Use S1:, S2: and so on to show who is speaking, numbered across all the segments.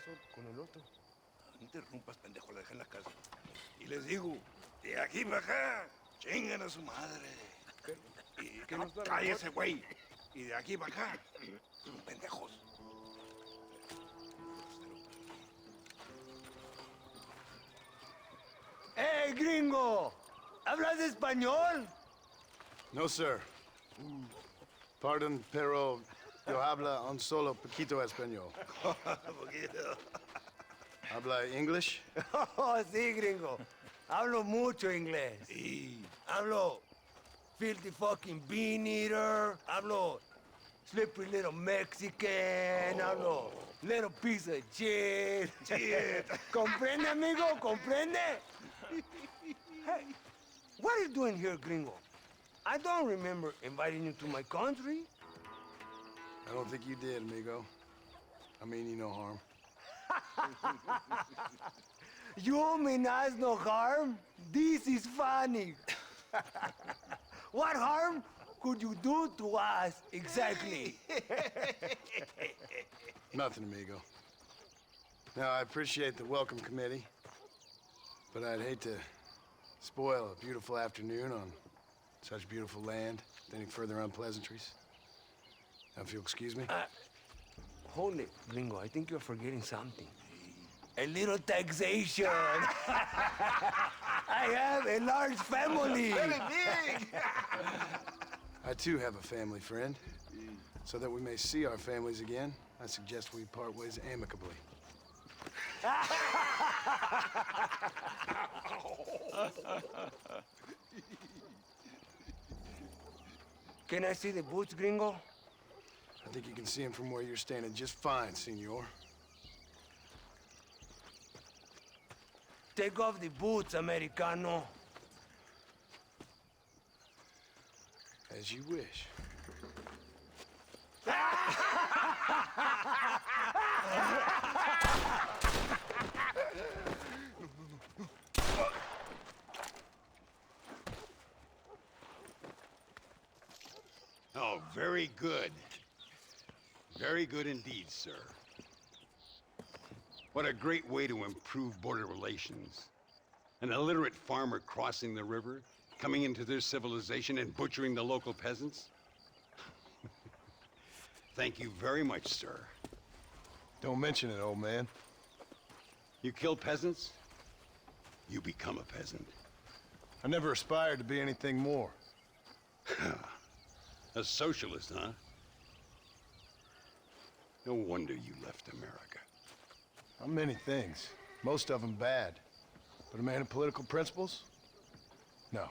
S1: pasó con el otro?
S2: No interrumpas, pendejo, la dejé en la casa. Y les digo, de aquí para acá, chingan a su madre.
S1: ¿Qué nos da la
S2: Cállese, güey. Y de aquí para acá, son pendejos.
S3: ¡Hey, gringo! ¿Hablas español?
S4: No, sir. Pardon, pero yo habla un solo poquito español. ¿Habla English?
S3: Oh, sí, gringo. Hablo mucho inglés.
S2: Sí.
S3: Hablo filthy fucking bean eater. Hablo slippery little Mexican. Hablo little piece of shit. ¿Comprende, amigo? ¿Comprende? Hey, what are you doing here, gringo? I don't remember inviting you to my country.
S4: I don't think you did, amigo. I mean you no harm.
S3: You mean us no harm? This is funny. What harm could you do to us exactly?
S4: Nothing, amigo. Now, I appreciate the welcome committee, but I'd hate to spoil a beautiful afternoon on such beautiful land with any further unpleasantries. Now, if you'll excuse me.
S3: Hold it, gringo. I think you're forgetting something. A little taxation. I have a large family.
S2: Very big.
S4: I too have a family friend. So that we may see our families again, I suggest we part ways amicably.
S3: Can I see the boots, gringo?
S4: I think you can see him from where you're standing just fine, senor.
S3: Take off the boots, Americano.
S4: As you wish.
S2: Oh, very good. Very good indeed, sir. What a great way to improve border relations. An illiterate farmer crossing the river, coming into their civilization and butchering the local peasants? Thank you very much, sir.
S4: Don't mention it, old man.
S2: You kill peasants, you become a peasant.
S4: I never aspired to be anything more.
S2: A socialist, huh? No wonder you left America.
S4: I'm many things. Most of them bad. But a man of political principles? No.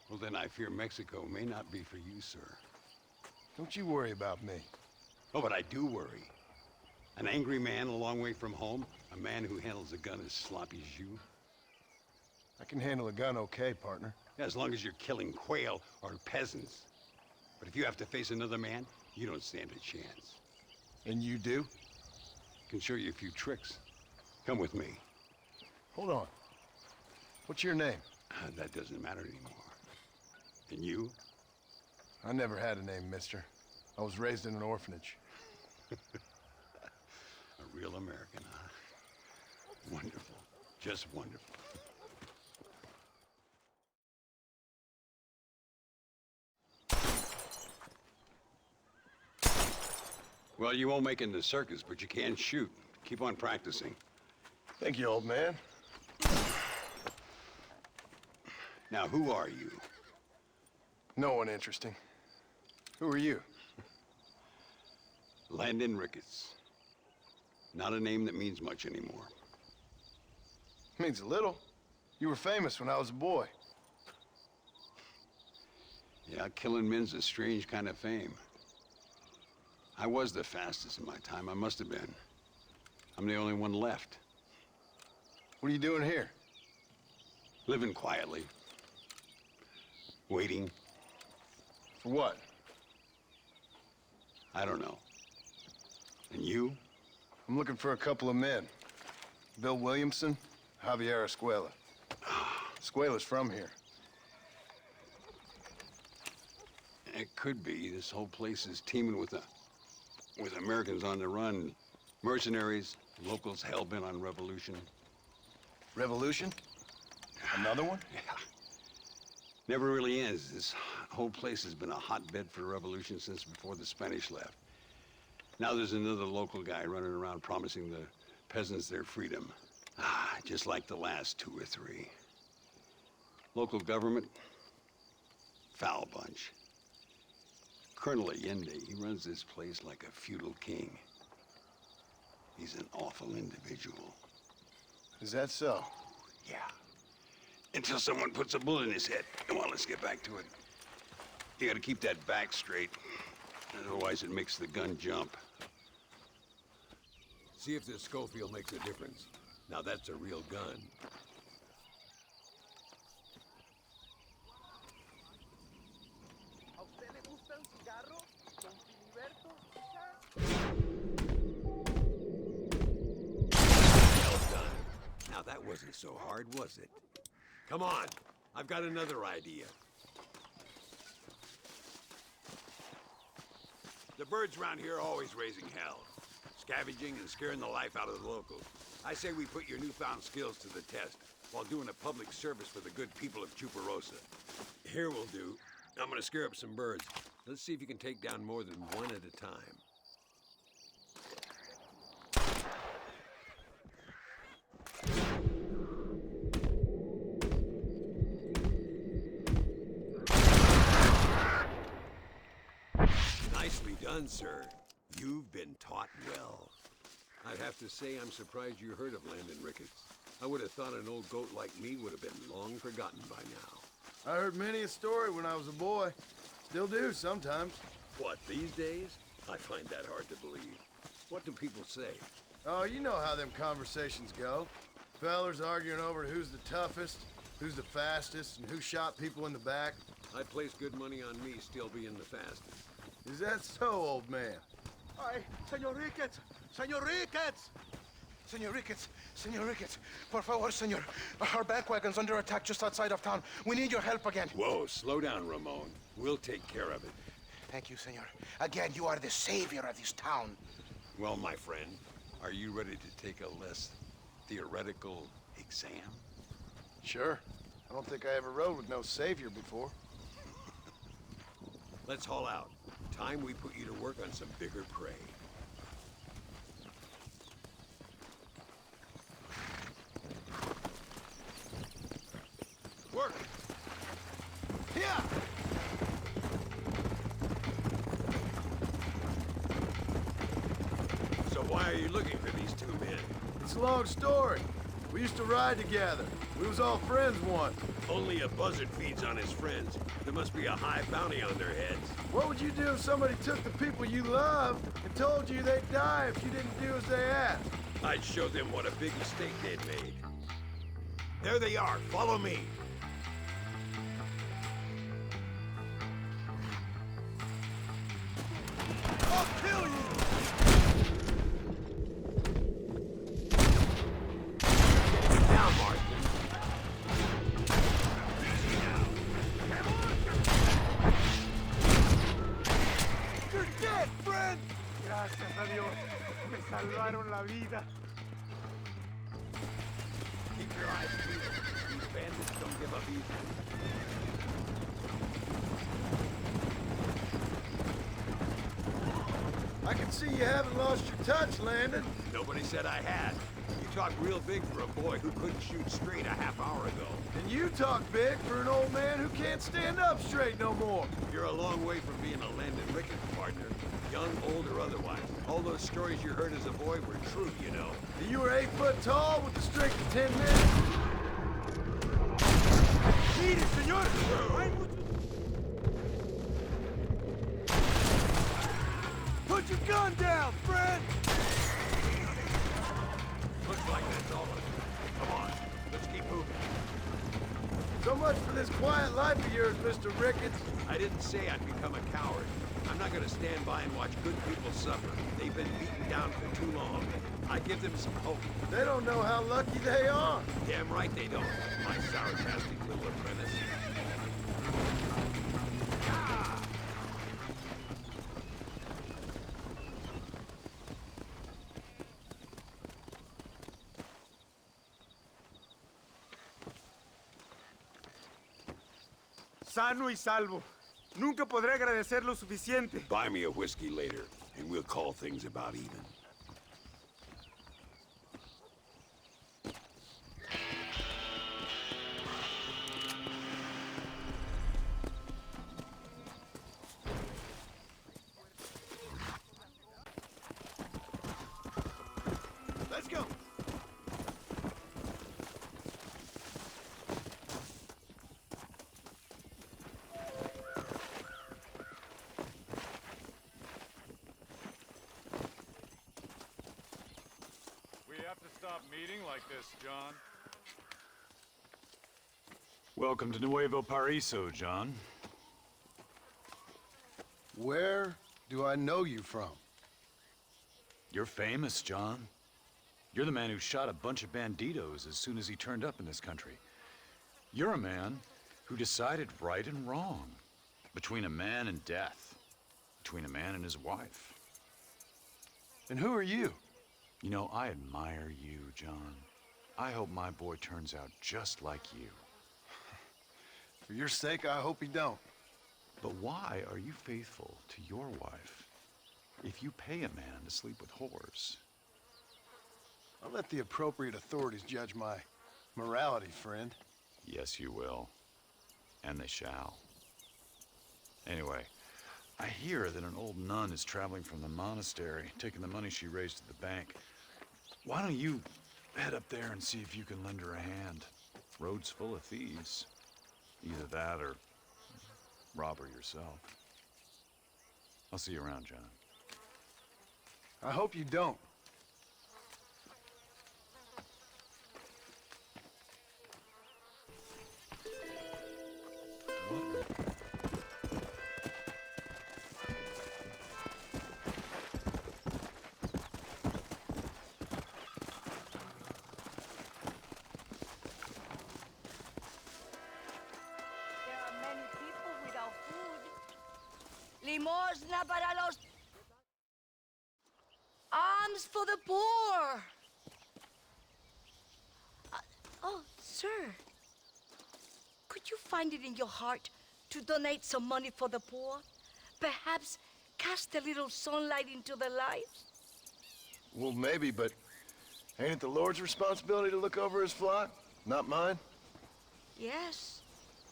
S2: Well, then I fear Mexico may not be for you, sir.
S4: Don't you worry about me.
S2: Oh, but I do worry. An angry man a long way from home, a man who handles a gun as sloppy as you.
S4: I can handle a gun okay, partner.
S2: As long as you're killing quail or peasants. But if you have to face another man, you don't stand a chance.
S4: And you do?
S2: Can show you a few tricks. Come with me.
S4: Hold on. What's your name?
S2: That doesn't matter anymore. And you?
S4: I never had a name, mister. I was raised in an orphanage.
S2: A real American, huh? Wonderful. Just wonderful. Well, you won't make it in the circus, but you can shoot. Keep on practicing.
S4: Thank you, old man.
S2: Now, who are you?
S4: No one interesting. Who are you?
S2: Landon Ricketts. Not a name that means much anymore.
S4: Means a little. You were famous when I was a boy.
S2: Yeah, killing men's a strange kind of fame. I was the fastest in my time. I must have been. I'm the only one left.
S4: What are you doing here?
S2: Living quietly. Waiting.
S4: For what?
S2: I don't know. And you?
S4: I'm looking for a couple of men. Bill Williamson, Javier Escuela. Escuela's from here.
S2: It could be. This whole place is teeming with Americans on the run. Mercenaries, locals hell-bent on revolution.
S4: Revolution? Another one?
S2: Yeah. Never really ends. This whole place has been a hotbed for revolution since before the Spanish left. Now there's another local guy running around promising the peasants their freedom. Just like the last 2 or 3. Local government, foul bunch. Colonel Allende, he runs this place like a feudal king. He's an awful individual.
S4: Is that so?
S2: Yeah. Until someone puts a bullet in his head. Come on, let's get back to it. You gotta keep that back straight. Otherwise it makes the gun jump.
S3: See if this Schofield makes a difference. Now that's a real gun. Well done. Now that wasn't so hard, was it? Come on, I've got another idea. The birds around here are always raising hell, scavenging and scaring the life out of the locals. I say we put your newfound skills to the test while doing a public service for the good people of Chuparosa. Here will do. I'm gonna scare up some birds. Let's see if you can take down more than one at a time. Nicely done, sir. You've been taught well. I'd have to say I'm surprised you heard of Landon Ricketts. I would have thought an old goat like me would have been long forgotten by now.
S4: I heard many a story when I was a boy. Still do sometimes.
S3: What, these days? I find that hard to believe. What do people say?
S4: Oh, you know how them conversations go. Fellers arguing over who's the toughest, who's the fastest, and who shot people in the back.
S3: I'd place good money on me still being the fastest.
S4: Is that so, old man?
S1: Ay, Señor Ricketts! Señor Ricketts! Señor Ricketts! Señor Ricketts! Por favor, señor. Our bank wagon's under attack just outside of town. We need your help again.
S3: Whoa, slow down, Ramon. We'll take care of it.
S1: Thank you, senor. Again, you are the savior of this town.
S2: Well, my friend, are you ready to take a less theoretical exam?
S4: Sure. I don't think I ever rode with no savior before.
S3: Let's haul out. Time we put you to work on some bigger prey. Work!
S4: Yeah!
S3: So why are you looking for these 2 men?
S4: It's a long story. We used to ride together. We was all friends once.
S3: Only a buzzard feeds on his friends. There must be a high bounty on their heads.
S4: What would you do if somebody took the people you loved and told you they'd die if you didn't do as they asked?
S3: I'd show them what a big mistake they'd made. There they are. Follow me.
S4: I'll kill you!
S3: Now, Marston. Easy now.
S4: You're dead, friend!
S1: Gracias a Dios. Me salvaron la vida.
S3: Keep your eyes peeled. These bandits don't give up easy.
S4: I can see you haven't lost your touch, Landon.
S3: Nobody said I had. You talk real big for a boy who couldn't shoot straight a half hour ago.
S4: And you talk big for an old man who can't stand up straight no more.
S3: You're a long way from being a Landon Ricketts partner. Young, old, or otherwise. All those stories you heard as a boy were true, you know.
S4: And you were 8 foot tall with the strength of 10 men.
S1: Mire, señor.
S4: Put your gun down, friend!
S3: Looks like that's all of it. Come on, let's keep moving.
S4: So much for this quiet life of yours, Mr. Ricketts.
S3: I didn't say I'd become a coward. I'm not gonna stand by and watch good people suffer. They've been beaten down for too long. I give them some hope.
S4: They don't know how lucky they are.
S3: Damn right they don't. My sarcastic little apprentice. sano y salvo. Nunca podré agradecer lo suficiente.
S5: Buy me a whiskey later, and we'll call things about even.
S4: Let's go.
S6: We have to stop meeting like this, John.
S7: Welcome to Nuevo Paraiso, John.
S4: Where do I know you from?
S7: You're famous, John. You're the man who shot a bunch of banditos as soon as he turned up in this country. You're a man who decided right and wrong, between a man and death, between a man and his wife.
S4: And who are you?
S7: You know, I admire you, John. I hope my boy turns out just like you.
S4: For your sake, I hope he don't.
S7: But why are you faithful to your wife if you pay a man to sleep with whores?
S4: I'll let the appropriate authorities judge my morality, friend.
S7: Yes, you will. And they shall. Anyway, I hear that an old nun is traveling from the monastery, taking the money she raised to the bank. Why don't you head up there and see if you can lend her a hand? Road's full of thieves. Either that or rob her yourself. I'll see you around, John.
S4: I hope you don't.
S8: There are many people without food. Limosna para los... Alms for the poor. Oh, sir. Could you find it in your heart to donate some money for the poor? Perhaps cast a little sunlight into their lives?
S4: Well, maybe, but ain't it the Lord's responsibility to look over his flock? Not mine?
S8: Yes,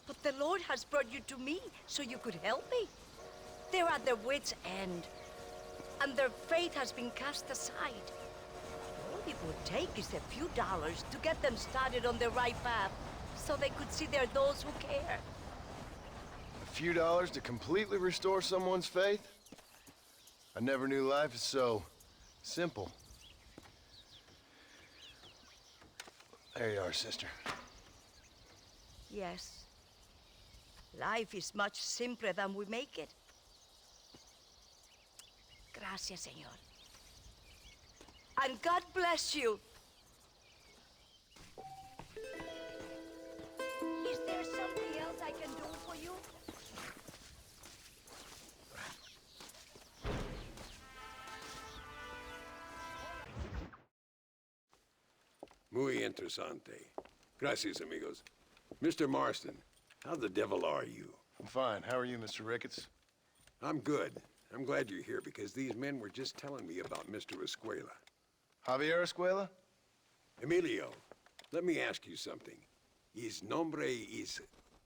S8: but the Lord has brought you to me so you could help me. They're at their wits' end, and their faith has been cast aside. All it would take is a few dollars to get them started on the right path, so they could see they're those who care.
S4: A few dollars to completely restore someone's faith? I never knew life is so simple. There you are, sister.
S8: Yes. Life is much simpler than we make it. Gracias, Señor. And God bless you. Is there something else I can do for you?
S5: Muy interesante. Gracias, amigos. Mr. Marston, how the devil are you?
S4: I'm fine. How are you, Mr. Ricketts?
S5: I'm good. I'm glad you're here because these men were just telling me about Mr. Escuela.
S4: Javier Escuela?
S5: Emilio, let me ask you something. His nombre is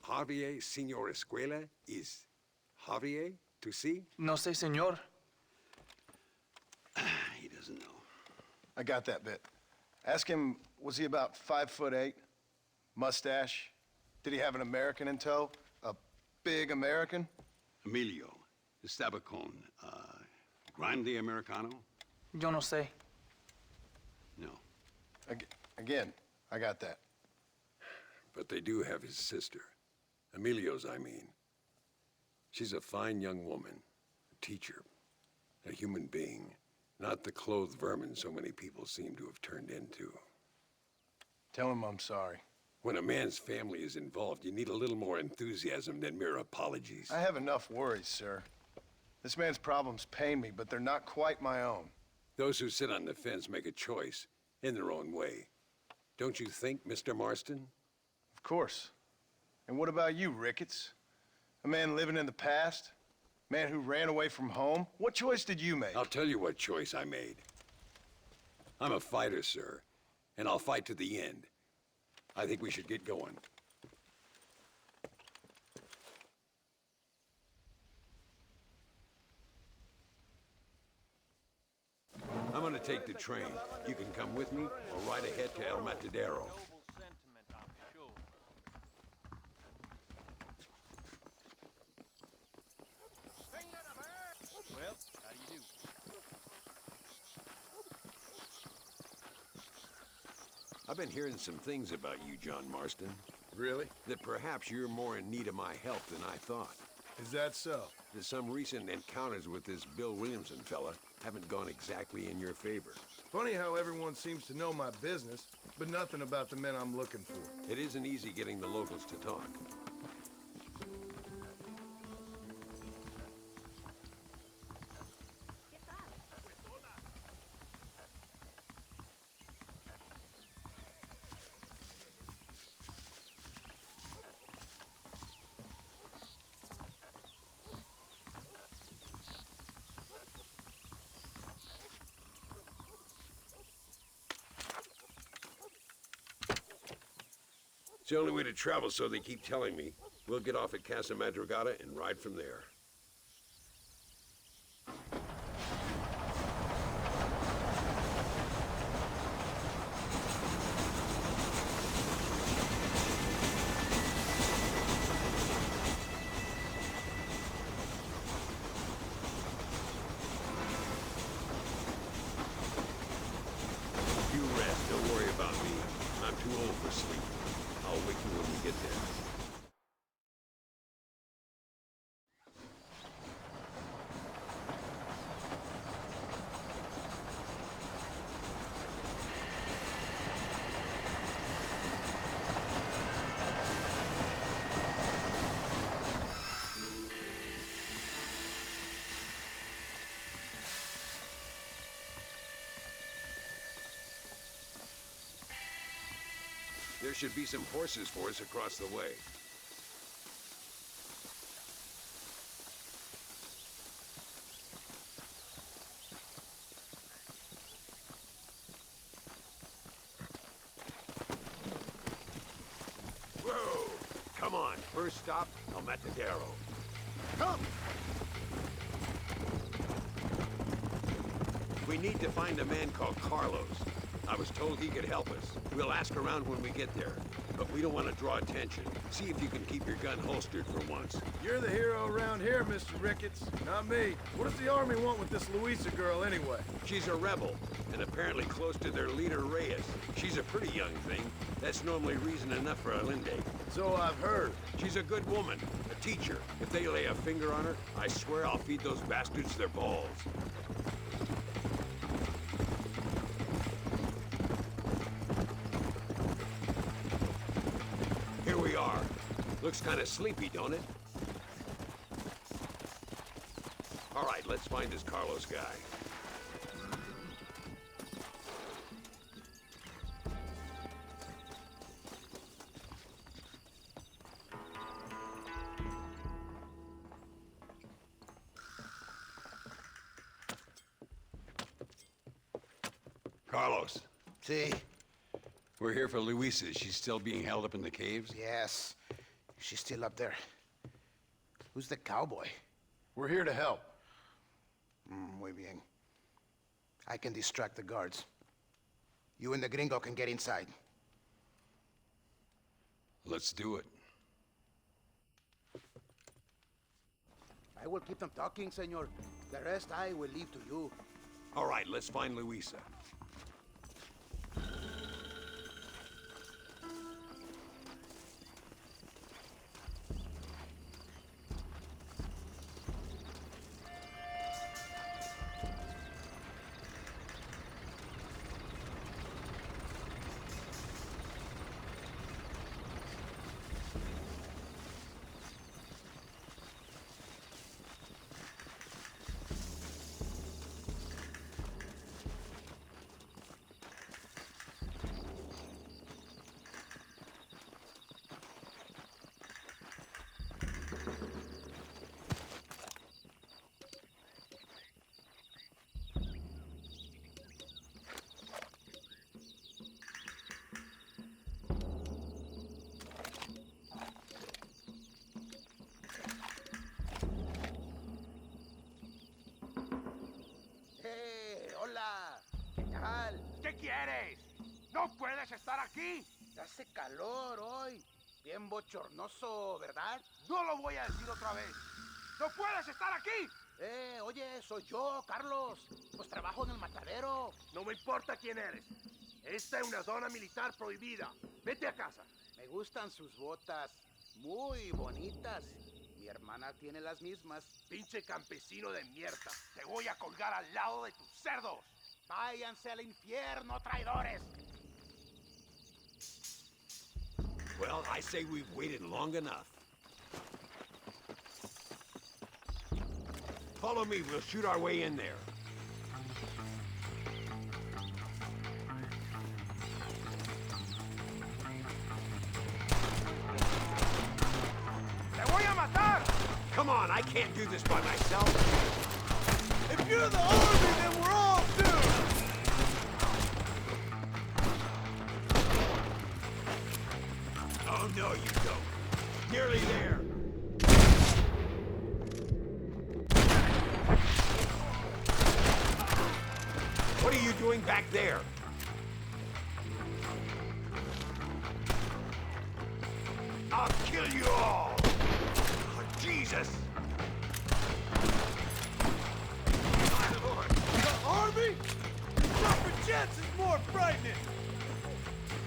S5: Javier Señor Escuela? Is Javier to see?
S9: No sé, señor.
S5: He doesn't know.
S4: I got that bit. Ask him, was he about 5'8"? Mustache? Did he have an American in tow? A big American?
S2: Emilio, Estabacon, Grande Americano?
S9: Yo no sé.
S2: No.
S4: Again, I got that.
S5: But they do have his sister. Emilio's, I mean. She's a fine young woman, a teacher, a human being, not the clothed vermin so many people seem to have turned into.
S4: Tell him I'm sorry.
S5: When a man's family is involved, you need a little more enthusiasm than mere apologies.
S4: I have enough worries, sir. This man's problems pain me, but they're not quite my own.
S5: Those who sit on the fence make a choice in their own way. Don't you think, Mr. Marston?
S4: Of course. And what about you, Ricketts? A man living in the past? Man who ran away from home? What choice did you make?
S5: I'll tell you what choice I made. I'm a fighter, sir, and I'll fight to the end. I think we should get going. I'm gonna take the train. You can come with me or ride ahead to El Matadero.
S6: Well, how do you do?
S5: I've been hearing some things about you, John Marston.
S4: Really?
S5: That perhaps you're more in need of my help than I thought.
S4: Is that so?
S5: That some recent encounters with this Bill Williamson fella haven't gone exactly in your favor.
S4: Funny how everyone seems to know my business, but nothing about the men I'm looking for.
S5: It isn't easy getting the locals to talk. It's the only way to travel, so they keep telling me. We'll get off at Casa Madrugada and ride from there. You rest. Don't worry about me. I'm too old for sleep. I'll wake you when we get there. There should be some horses for us across the way. Whoa! Come on, first stop, El Matadero. Come! We need to find a man called Carlos. I was told he could help us. We'll ask around when we get there. But we don't want to draw attention. See if you can keep your gun holstered for once.
S4: You're the hero around here, Mr. Ricketts, not me. What does the army want with this Luisa girl anyway?
S5: She's a rebel, and apparently close to their leader, Reyes. She's a pretty young thing. That's normally reason enough for Allende.
S4: So I've heard.
S5: She's a good woman, a teacher. If they lay a finger on her, I swear I'll feed those bastards their balls. Here we are. Looks kind of sleepy, don't it? All right, let's find this Carlos guy. Carlos.
S1: See?
S2: We're here for Luisa. She's still being held up in the caves?
S1: Yes. She's still up there. Who's the cowboy?
S4: We're here to help.
S1: Muy bien. I can distract the guards. You and the gringo can get inside.
S2: Let's do it.
S1: I will keep them talking, senor. The rest I will leave to you.
S5: All right, let's find Luisa.
S1: quieres? ¡No puedes estar aquí!
S10: Hace calor hoy. Bien bochornoso, ¿verdad?
S1: No lo voy a decir otra vez. ¡No puedes estar aquí!
S10: Oye, soy yo, Carlos. Pues trabajo en el matadero.
S1: No me importa quién eres. Esta es una zona militar prohibida. Vete a casa.
S10: Me gustan sus botas. Muy bonitas. Mi hermana tiene las mismas.
S1: Pinche campesino de mierda. Te voy a colgar al lado de tus cerdos.
S10: Váyanse al infierno, traidores.
S5: Well, I say we've waited long enough. Follow me, we'll shoot our way in there.
S1: ¡Te voy a matar!
S5: Come on, I can't do this by myself.
S3: If you're the army, then we're all doomed!
S5: Oh, no, you don't. Nearly there. What are you doing back there? I'll kill you all! Oh, Jesus! My Lord!
S3: The army? Jumping jets is more frightening!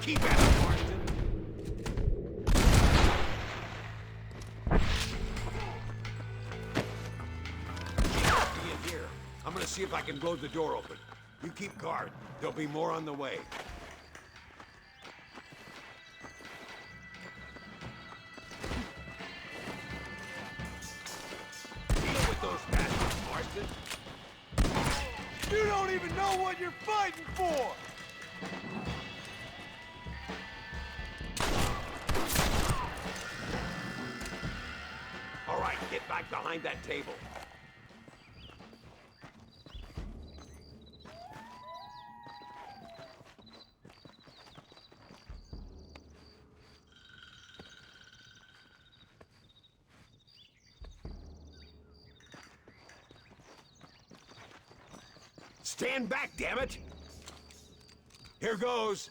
S5: Keep at it, Marston! Be in here. I'm gonna see if I can blow the door open. You keep guard. There'll be more on the way. Deal with those bastards, Marston.
S3: You don't even know what you're fighting for!
S5: All right, get back behind that table. Stand back, damn it! Here goes.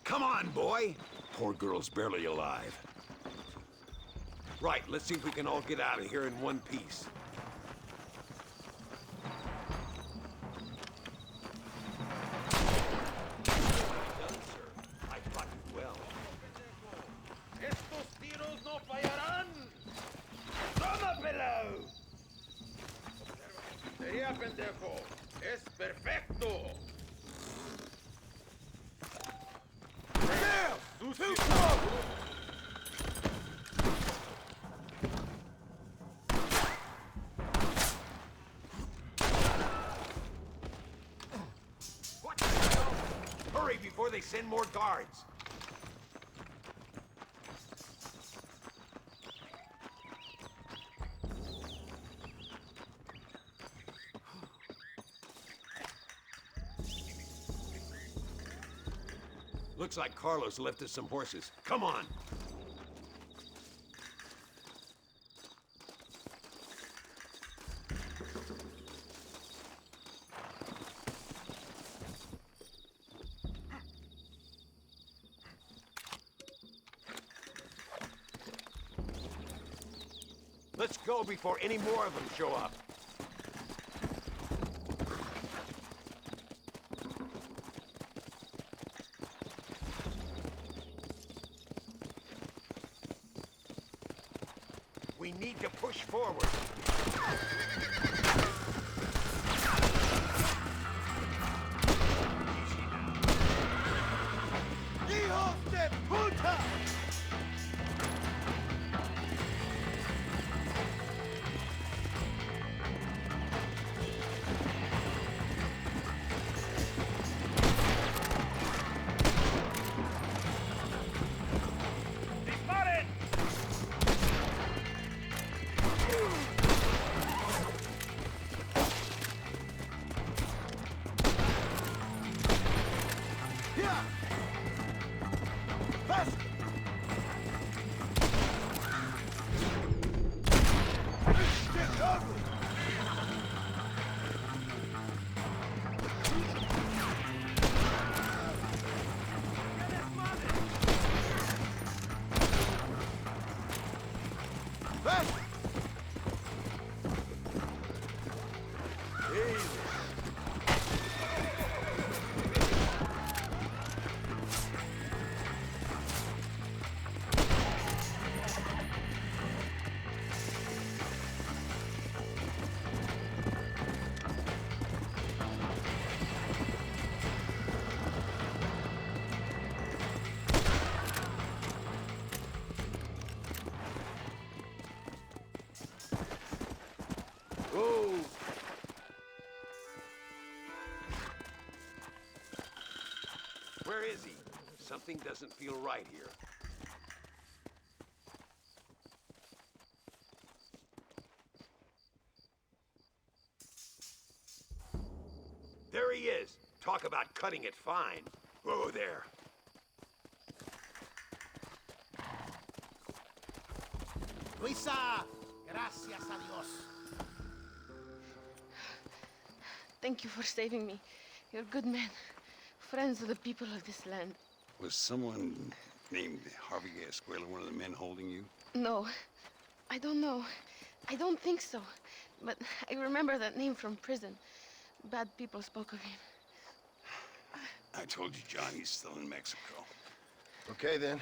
S5: Come on, boy! Poor girl's barely alive. Right, let's see if we can all get out of here in one piece. Well done, sir. I fought you well.
S1: ¡Estos tiros no fallarán! ¡Toma, pelao! Sería pendejo. ¡Es perfecto!
S3: Damn! Too close!
S5: What the hell? Hurry before they send more guards. Looks like Carlos left us some horses. Come on! Let's go before any more of them show up. We need to push forward.
S3: Hijos de puta!
S1: ¡Disparen!
S5: is he? Something doesn't feel right here. There he is. Talk about cutting it fine. Whoa there.
S10: Luisa, gracias a Dios.
S11: Thank you for saving me. You're good men. Friends of the people of this land.
S2: Was someone named Harvey Escuela one of the men holding you?
S11: No, I don't know. I don't think so. But I remember that name from prison. Bad people spoke of him.
S2: I told you, John, he's still in Mexico.
S4: Okay, then.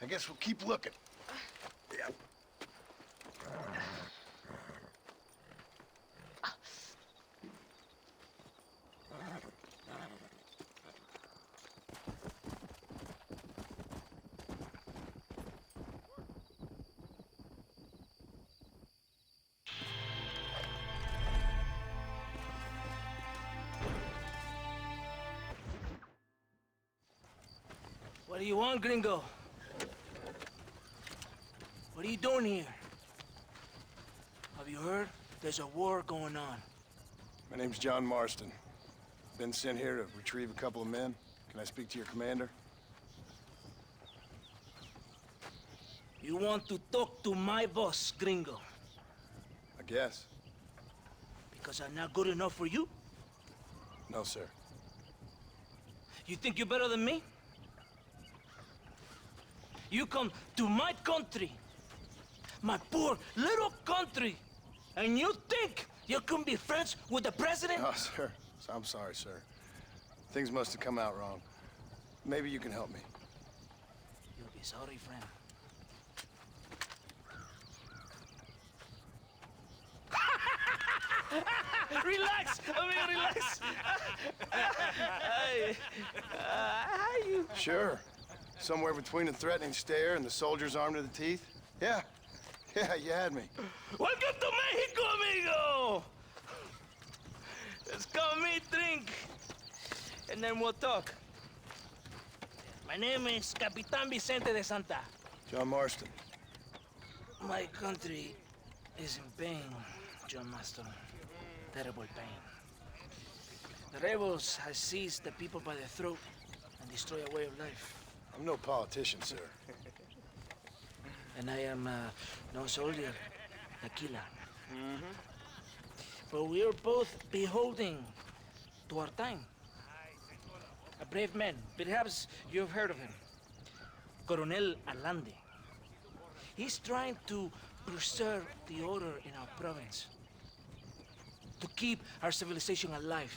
S4: I guess we'll keep looking.
S2: Yeah.
S9: What do you want, gringo? What are you doing here? Have you heard? There's a war going on.
S4: My name's John Marston. Been sent here to retrieve a couple of men. Can I speak to your commander?
S9: You want to talk to my boss, gringo?
S4: I guess.
S9: Because I'm not good enough for you?
S4: No, sir.
S9: You think you're better than me? You come to my country, my poor little country, and you think you can be friends with the president?
S4: Oh, sir. I'm sorry, sir. Things must have come out wrong. Maybe you can help me.
S9: You'll be sorry, friend. Relax, amigo, relax.
S4: Sure. Somewhere between a threatening stare and the soldier's arm to the teeth? Yeah. Yeah, you had me.
S9: Welcome to Mexico, amigo! Let's come meet, drink, and then we'll talk. My name is Capitan Vicente de Santa.
S4: John Marston.
S9: My country is in pain, John Marston. Terrible pain. The rebels have seized the people by the throat and destroy a way of life.
S4: I'm no politician, sir.
S9: And I am no soldier, a killer. But we are both beholding to our time. A brave man, perhaps you've heard of him. Coronel Allende. He's trying to preserve the order in our province. To keep our civilization alive.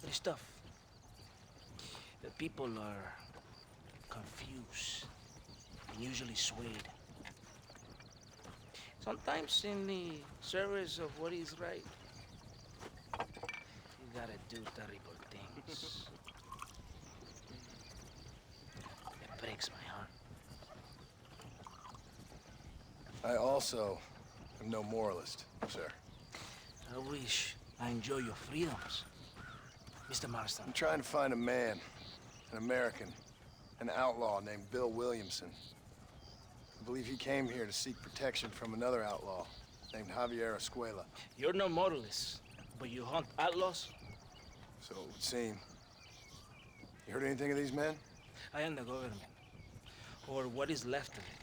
S9: But it's tough. The people are confused and usually swayed. Sometimes in the service of what is right, you gotta do terrible things. It breaks my heart.
S4: I also am no moralist, sir.
S9: I wish I enjoy your freedoms, Mr. Marston.
S4: I'm trying to find a man, an American, an outlaw named Bill Williamson. I believe he came here to seek protection from another outlaw named Javier Escuela.
S9: You're no moralist, but you hunt outlaws?
S4: So it would seem. You heard anything of these men?
S9: I am the government, or what is left of it.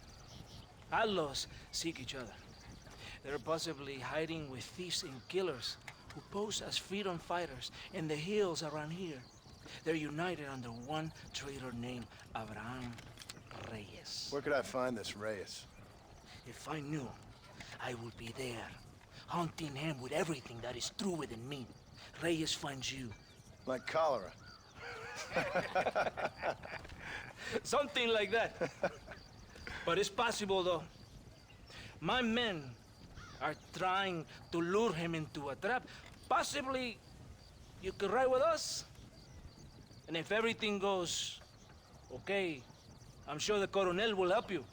S9: Outlaws seek each other. They're possibly hiding with thieves and killers who pose as freedom fighters in the hills around here. They're united under one traitor named Abraham Reyes.
S4: Where could I find this Reyes?
S9: If I knew, I would be there, hunting him with everything that is true within me. Reyes finds you.
S4: Like cholera.
S9: Something like that. But it's possible, though. My men are trying to lure him into a trap. Possibly, you could ride with us. And if everything goes okay, I'm sure the Coronel will help you.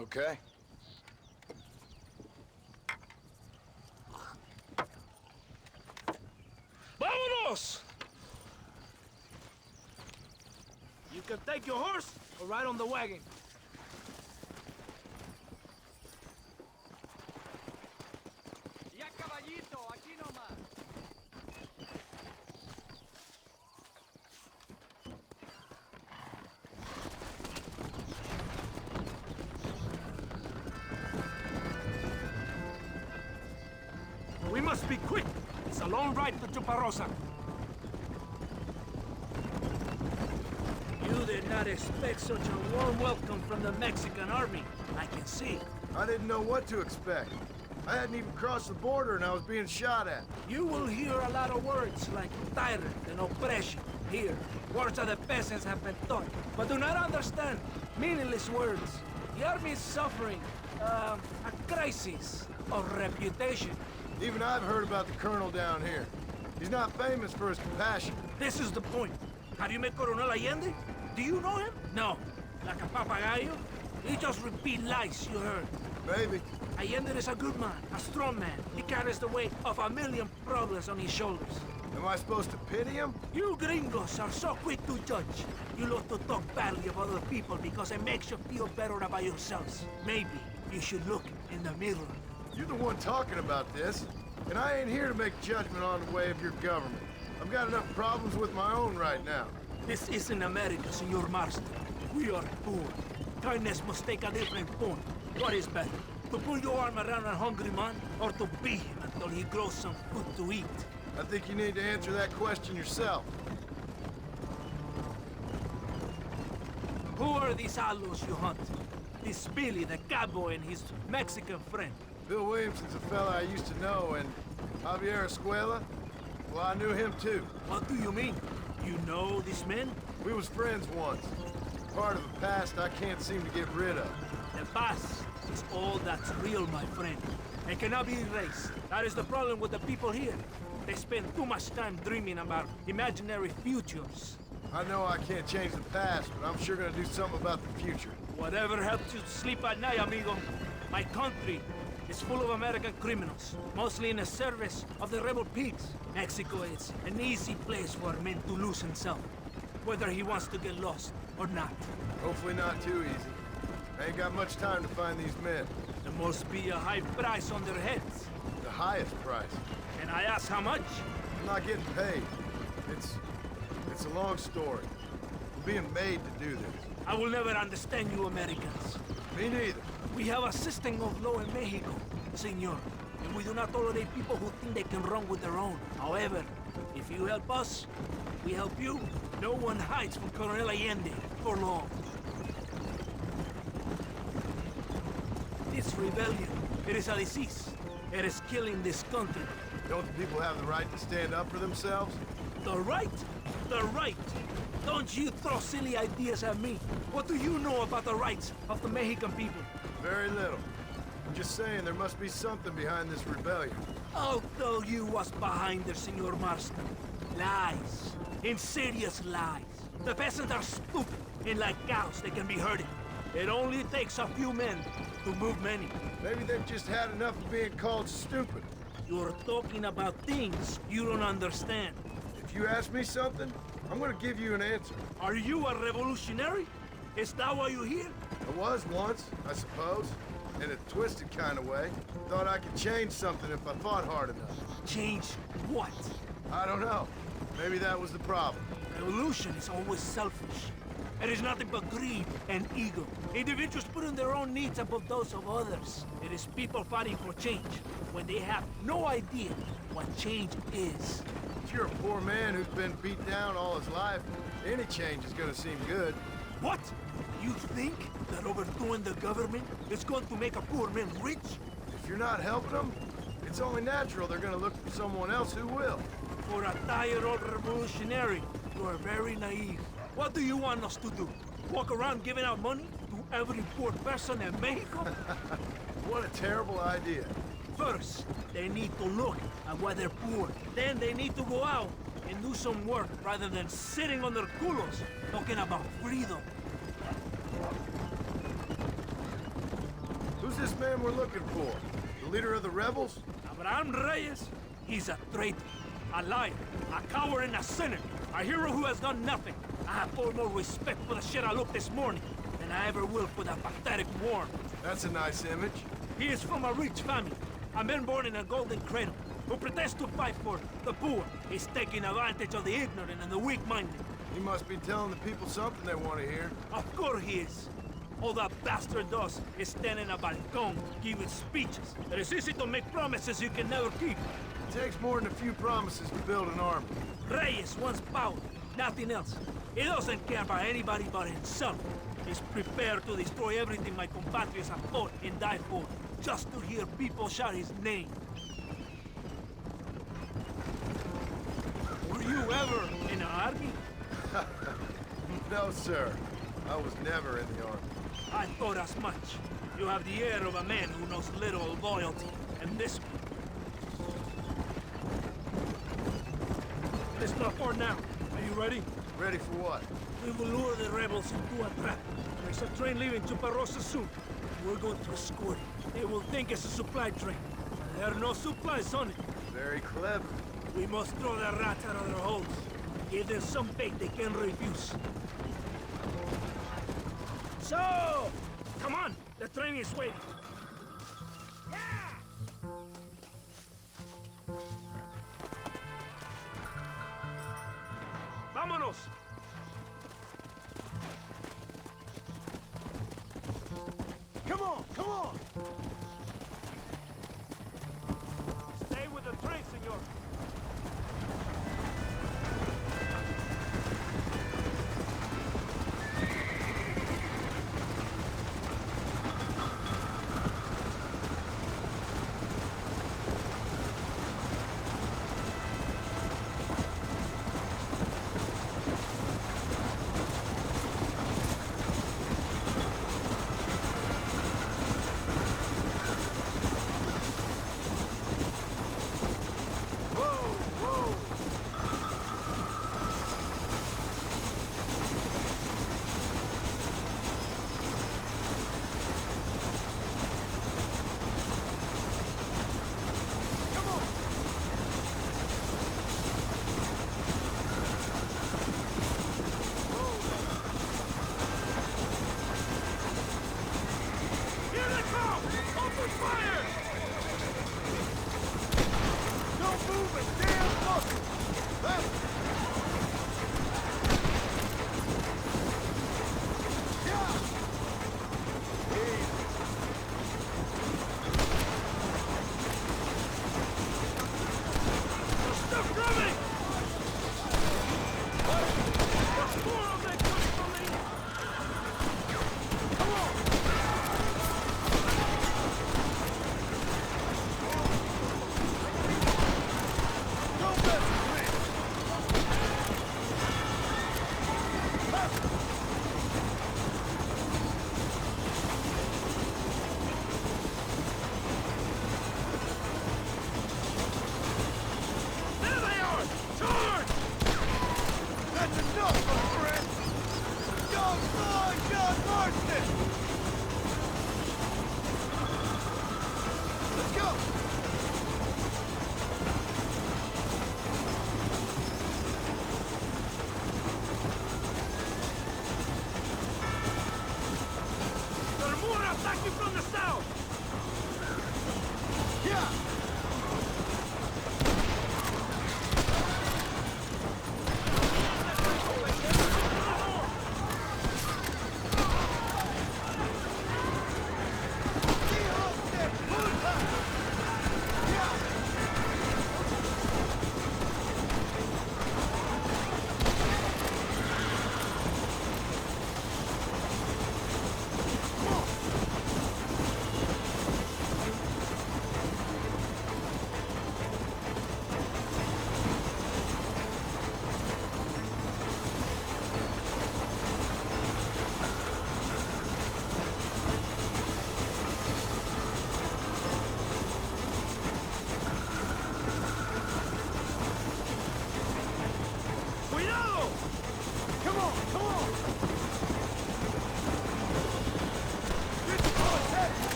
S4: Okay.
S9: ¡Vámonos! You can take your horse or ride on the wagon.
S10: Ya caballito, aquí nomás.
S9: We must be quick. It's a long ride to Chuparosa. You did not expect such a warm welcome from the Mexican army. I can see.
S4: I didn't know what to expect. I hadn't even crossed the border and I was being shot at.
S9: You will hear a lot of words like tyrant and oppression. Here, words that the peasants have been taught, but do not understand. Meaningless words. The army is suffering a crisis of reputation.
S4: Even I've heard about the colonel down here. He's not famous for his compassion.
S9: This is the point. Have you met Coronel Allende? Do you know him? No. Like a papagayo? He just repeat lies you heard.
S4: Maybe.
S9: Allende is a good man, a strong man. He carries the weight of a million problems on his shoulders.
S4: Am I supposed to pity him?
S9: You gringos are so quick to judge. You love to talk badly about other people because it makes you feel better about yourselves. Maybe you should look in the mirror.
S4: You're the one talking about this, and I ain't here to make judgment on the way of your government. I've got enough problems with my own right now.
S9: This isn't America, Senor Marston. We are poor. Kindness must take a different form. What is better, to put your arm around a hungry man, or to beat him until he grows some food to eat?
S4: I think you need to answer that question yourself.
S9: Who are these outlaws you hunt? This Billy, the cowboy, and his Mexican friend.
S4: Bill Williamson's a fella I used to know, and Javier Escuela, well, I knew him too.
S9: What do you mean? You know these men?
S4: We was friends once. Part of the past I can't seem to get rid of.
S9: The past is all that's real, my friend. It cannot be erased. That is the problem with the people here. They spend too much time dreaming about imaginary futures.
S4: I know I can't change the past, but I'm sure gonna do something about the future.
S9: Whatever helps you sleep at night, amigo. My country is full of American criminals, mostly in the service of the rebel pigs. Mexico is an easy place for a man to lose himself, whether he wants to get lost or not.
S4: Hopefully not too easy. I ain't got much time to find these men.
S9: There must be a high price on their heads.
S4: The highest price.
S9: And I ask how much?
S4: I'm not getting paid. It's a long story. We're being made to do this.
S9: I will never understand you Americans.
S4: Me neither.
S9: We have a system of law in Mexico, senor. And we do not tolerate people who think they can run with their own. However, if you help us, we help you. No one hides from Colonel Allende for long. This rebellion, it is a disease. It is killing this country.
S4: Don't the people have the right to stand up for themselves?
S9: The right? The right! Don't you throw silly ideas at me. What do you know about the rights of the Mexican people?
S4: Very little. I'm just saying there must be something behind this rebellion.
S9: I'll tell you what's behind there, Senor Marston. Lies. Insidious lies. The peasants are stupid, and like cows, they can be herded. It only takes a few men to move many.
S4: Maybe they've just had enough of being called stupid.
S9: You're talking about things you don't understand.
S4: If you ask me something, I'm gonna give you an answer.
S9: Are you a revolutionary? Is that why you're here?
S4: I was once, I suppose. In a twisted kind of way. Thought I could change something if I fought hard enough.
S9: Change what?
S4: I don't know. Maybe that was the problem.
S9: Revolution is always selfish. It is nothing but greed and ego. Individuals putting their own needs above those of others. It is people fighting for change when they have no idea what change is.
S4: If you're a poor man who's been beat down all his life, any change is gonna seem good.
S9: What? You think that overthrowing the government is going to make a poor man rich?
S4: If you're not helping them, it's only natural they're gonna look for someone else who will.
S9: For a tired old revolutionary, you are very naive. What do you want us to do? Walk around giving out money to every poor person in Mexico?
S4: What a terrible idea.
S9: First, they need to look at why they're poor. Then they need to go out and do some work rather than sitting on their culos talking about freedom.
S4: Who's this man we're looking for? The leader of the rebels?
S9: Abraham Reyes, he's a traitor, a liar, a coward and a sinner, a hero who has done nothing, I have far more respect for the shit I looked this morning than I ever will for that pathetic worm.
S4: That's a nice image.
S9: He is from a rich family, a man born in a golden cradle, who pretends to fight for the poor. He's taking advantage of the ignorant and the weak-minded.
S4: He must be telling the people something they want to hear.
S9: Of course he is. All that bastard does is stand in a balcón, giving speeches. It is easy to make promises you can never keep.
S4: It takes more than a few promises to build an army.
S9: Reyes wants power, nothing else. He doesn't care about anybody but himself. He's prepared to destroy everything my compatriots have fought and died for, just to hear people shout his name. Were you ever in an army?
S4: No, sir. I was never in the army.
S9: I thought as much. You have the air of a man who knows little of loyalty, and this... It's not far now. Are you ready?
S4: Ready for what?
S9: We will lure the rebels into a trap. There's a train leaving Chuparosa soon. We're going to escort it. They will think it's a supply train. There are no supplies on it.
S4: Very clever.
S9: We must throw the rats out of their holes. Give them some bait they can refuse. So, come on. The train is waiting. Vámonos! Come on, come on! Stay with the train, senor.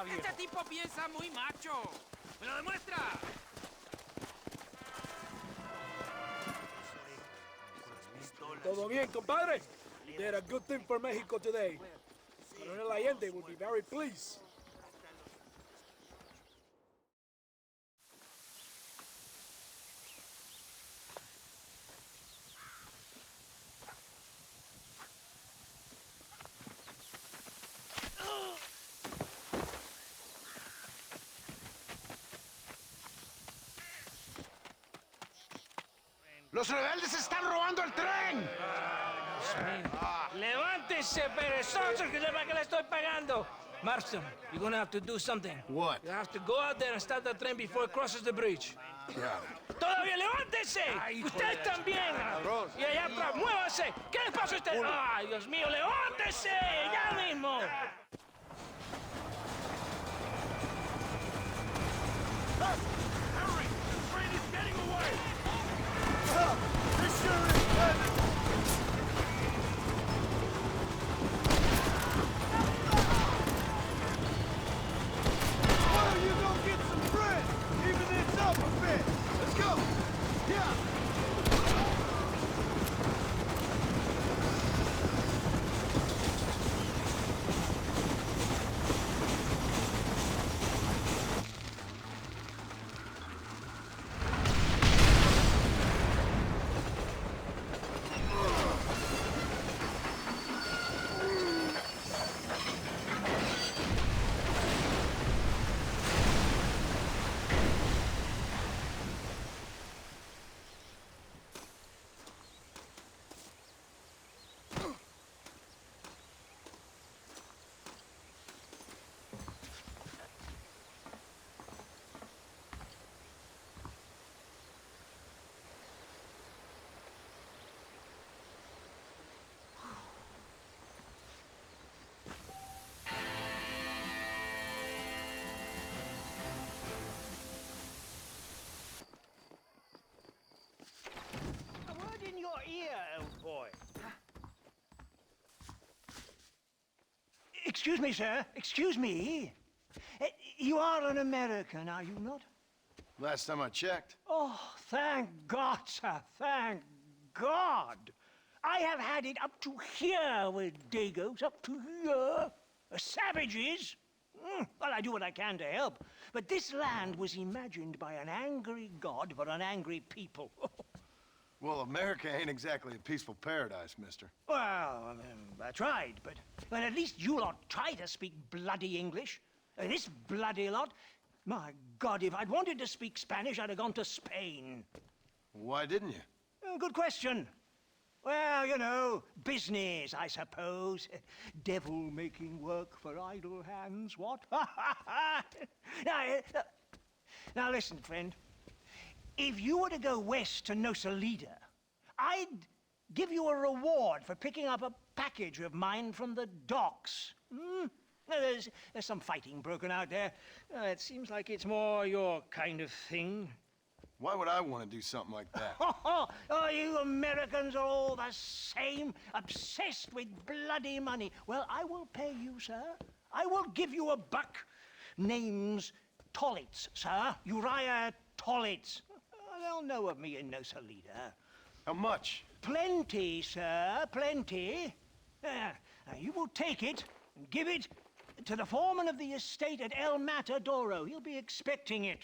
S9: Este tipo piensa muy macho. ¡Me lo demuestra!
S12: Todo bien, compadre? You did a good thing for Mexico today. Colonel Allende will be very pleased.
S1: ¡Los rebeldes están robando el tren!
S9: ¡Levántese, perezosos, que sepa que le estoy pagando! Marston, you're gonna have to do something.
S4: What?
S9: You have to go out there and start the train before it crosses the bridge.
S4: Yeah.
S9: ¡Todavía levántese! ¡Usted también! Y allá atrás, muévase. ¿Qué les pasa a usted? ¡Ay, Dios mío, levántese! ¡Ya mismo!
S3: Hurry! The train is getting away!
S1: This sure is heavy!
S3: Why don't you go get some bread? Even this up a bit. Let's go! Yeah!
S13: In your ear, old boy. Excuse me, sir. Excuse me. You are an American, are you not?
S4: Last time I checked.
S13: Oh, thank God, sir. Thank God. I have had it up to here with Dagos, up to here. Savages. Well, I do what I can to help. But this land was imagined by an angry God for an angry people.
S4: Well, America ain't exactly a peaceful paradise, mister.
S13: Well, I tried, but at least you lot try to speak bloody English. And this bloody lot, my God, if I'd wanted to speak Spanish, I'd have gone to Spain.
S4: Why didn't you?
S13: Good question. Well, you know, business, I suppose. Devil making work for idle hands, what? Now, listen, friend. If you were to go west to Nosalida, I'd give you a reward for picking up a package of mine from the docks. There's some fighting broken out there. It seems like it's more your kind of thing.
S4: Why would I want to do something like that?
S13: Oh, you Americans are all the same, obsessed with bloody money. Well, I will pay you, sir. I will give you $1. name's Tollitz, sir. Uriah Tollitz. They'll know of me in No Salida.
S4: How much?
S13: Plenty, sir, plenty. You will take it and give it to the foreman of the estate at El Matadoro. He'll be expecting it.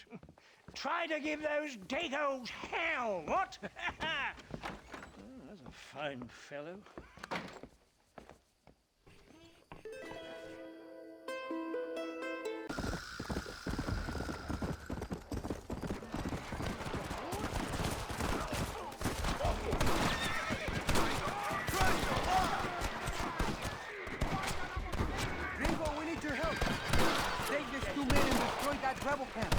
S13: Try to give those Dagos hell, what? That's a fine fellow.
S10: Gringo, we need your help. Take these 2 men and destroy that rebel camp.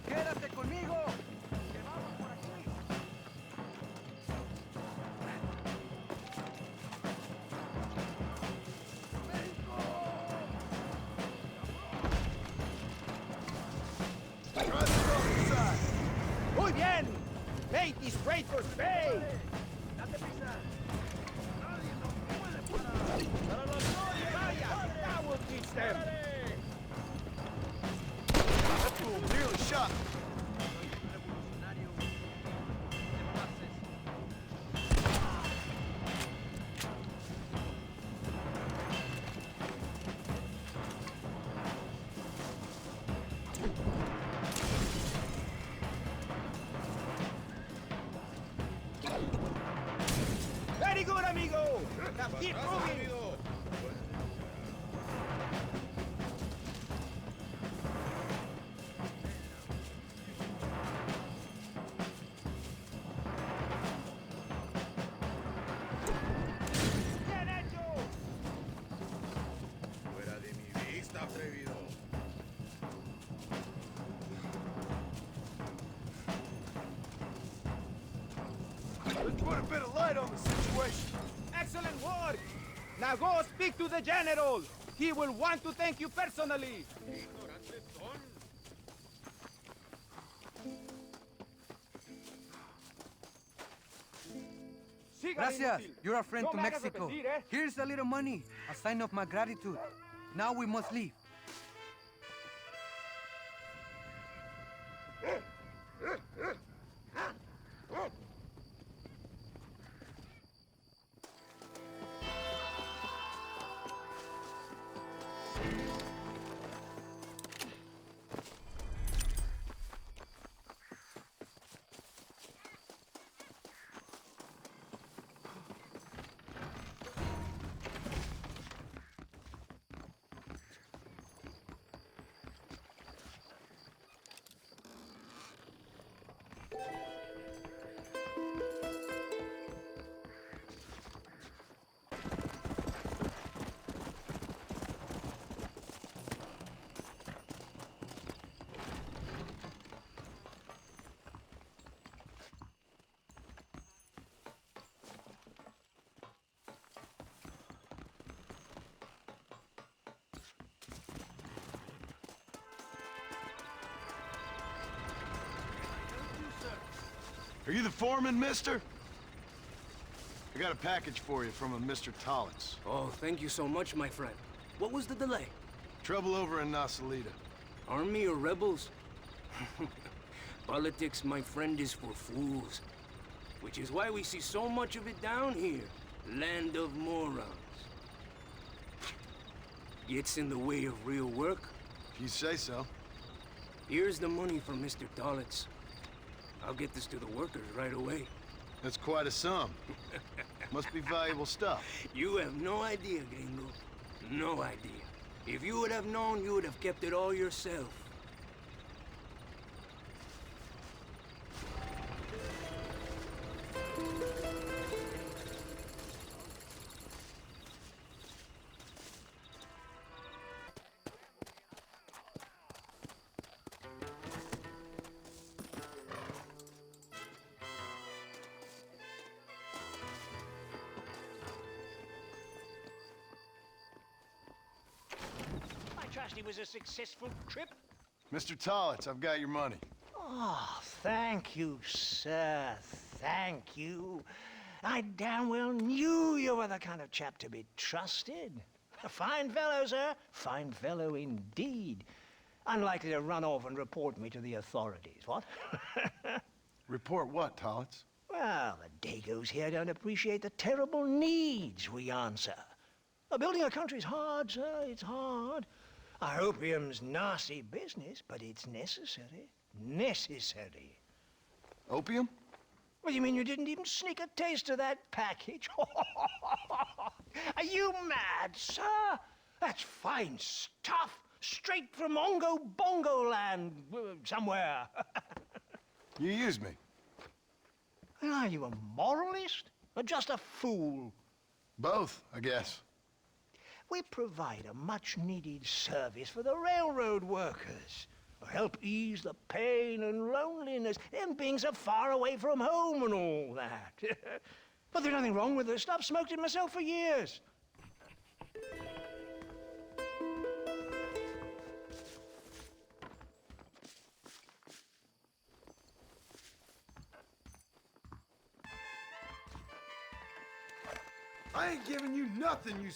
S10: ¡Quédate conmigo! ¡Que vamos por aquí! ¡Muy bien! ¡Make these traitors pay! ¡Date prisa! ¡Nadie nos puede parar! ¡Para la gloria! ¡Vaya! ¡That will teach them!
S4: That fool nearly shot.
S10: Very good, amigo! Now keep moving!
S3: ¡Bien hecho! ¡Fuera de mi vista, atrevido!
S4: Let's put a bit of light on the situation.
S10: Excellent work! Now go speak to the general! He will want to thank you personally!
S3: ¡Ignorantes son!
S10: Gracias. You're a friend to Mexico. Here's a little money, a sign of my gratitude. Now we must leave.
S4: Are you the foreman, mister? I got a package for you from a Mr. Tollitz.
S3: Oh, thank you so much, my friend. What was the delay?
S4: Trouble over in Nasalita.
S3: Army or rebels? Politics, my friend, is for fools. Which is why we see so much of it down here. Land of morons. Gets in the way of real work.
S4: If you say so.
S3: Here's the money from Mr. Tollitz. I'll get this to the workers right away.
S4: That's quite a sum. Must be valuable stuff.
S3: You have no idea, gringo. No idea. If you would have known, you would have kept it all yourself.
S13: I trust it was a successful trip.
S4: Mr. Tollitz, I've got your money.
S13: Oh, thank you, sir. Thank you. I damn well knew you were the kind of chap to be trusted. A fine fellow, sir. Fine fellow indeed. Unlikely to run off and report me to the authorities, what?
S4: Report what, Tollitz?
S13: Well, the Dagos here don't appreciate the terrible needs we answer. Building a country's hard, sir. It's hard. Our opium's nasty business, but it's necessary. Necessary.
S4: Opium?
S13: Well, you mean you didn't even sneak a taste of that package? Are you mad, sir? That's fine stuff. Straight from Ongo Bongo land, somewhere.
S4: You used me.
S13: Are you a moralist or just a fool?
S4: Both, I guess.
S13: We provide a much-needed service for the railroad workers. Help ease the pain and loneliness, them being so far away from home and all that. But there's nothing wrong with the stuff. Smoked it myself for years.
S4: I ain't giving you nothing, you